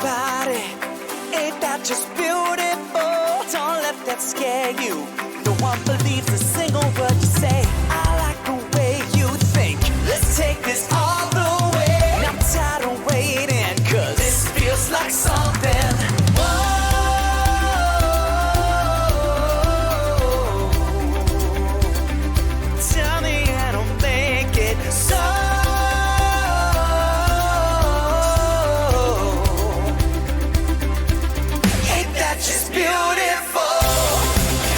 somebody, ain't that just beautiful? Don't let that scare you. No one believes a single word you say. I like the way you think. Let's take this all the way. I'm tired of waiting, 'cause this feels like something. Tell me I don't make it so. Ain't that just beautiful?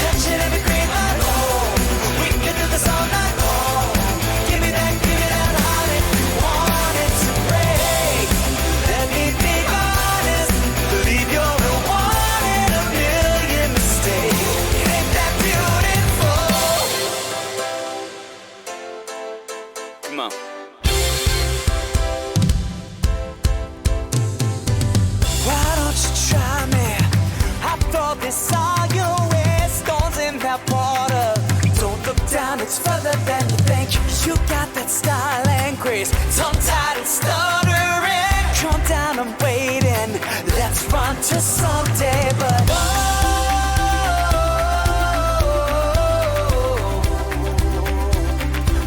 Touching every green light. We can do this all night long. Give me that heart if you want it to break. Let me be honest. Believe you're the one in a million mistakes. Ain't that beautiful? Come on. Why don't you try me? After all this, all you wear, stones in that water. Don't look down, it's further than you think. You got that style and grace, tongue-tied and stuttering. Calm down, I'm waiting. Let's run to someday, but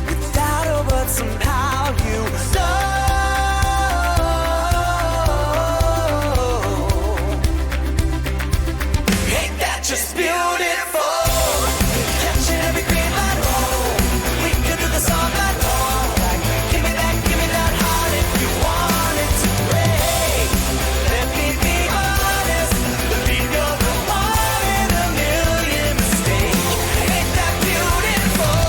without a word, somehow you know. Ain't that just beautiful? Catching every green light. We could do this all night long. Give me that heart if you want it to break. Let me be honest. Believe you're the one in a million mistakes. Ain't that beautiful?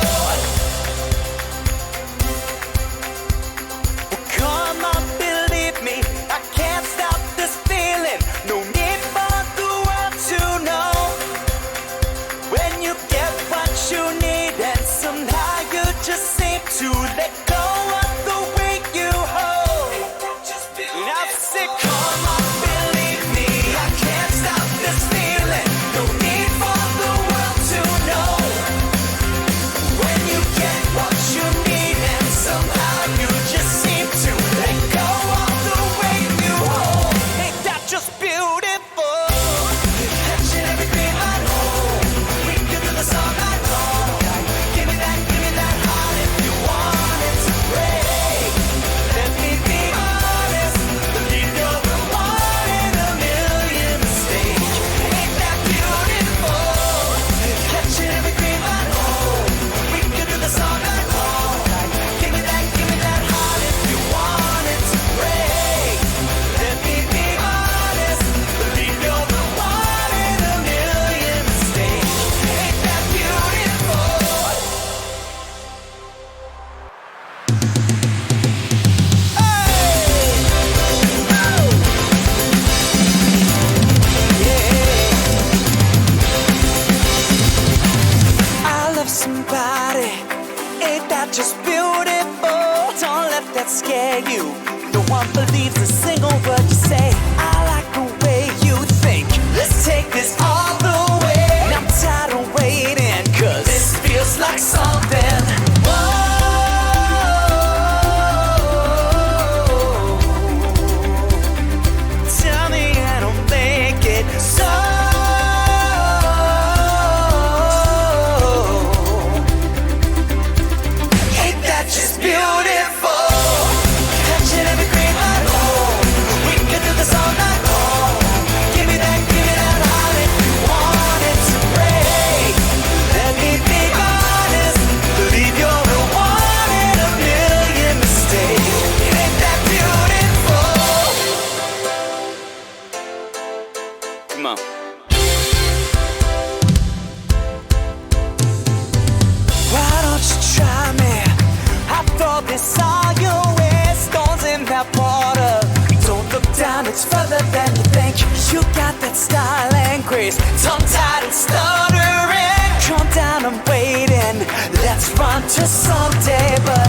Well, come on, believe me, I can't stop this feeling. No need for the world to know. When you get what you need, and somehow you just seem to let go of the weight you hold. And I say, come on, believe me, I can't stop this feeling. No need for the world to know. When you get what you need, and somehow you just seem to let go of the weight you hold. Ain't that just beautiful? Catching every green light. We can do this all night long. Give me that heart if you want it to break. Let me be honest. Believe you're the one in a million mistakes. Ain't that beautiful? Catching every green light. We can do this all night long. Give me that heart if you want it to break. Let me be honest. Believe you're the one in a million mistakes. Ain't that beautiful? I love somebody, ain't that just beautiful? Don't let that scare you. No one believes a single word you say. I like the way you think. Let's take this all the way. I'm tired of waiting, 'cause this feels like something. Tell me I don't make it so. Ain't that just beautiful? Touching every green light. We can do this all night long. Give me that heart if you want it to break. Let me be honest. Believe you're the one in a million mistakes. Ain't that beautiful? Come on. Why don't you try me? After all this, all you wear, stones in that water. Don't look down, it's further than you think. You got that style and grace, tongue-tied and stuttering. Calm down, I'm waiting. Let's run to someday, but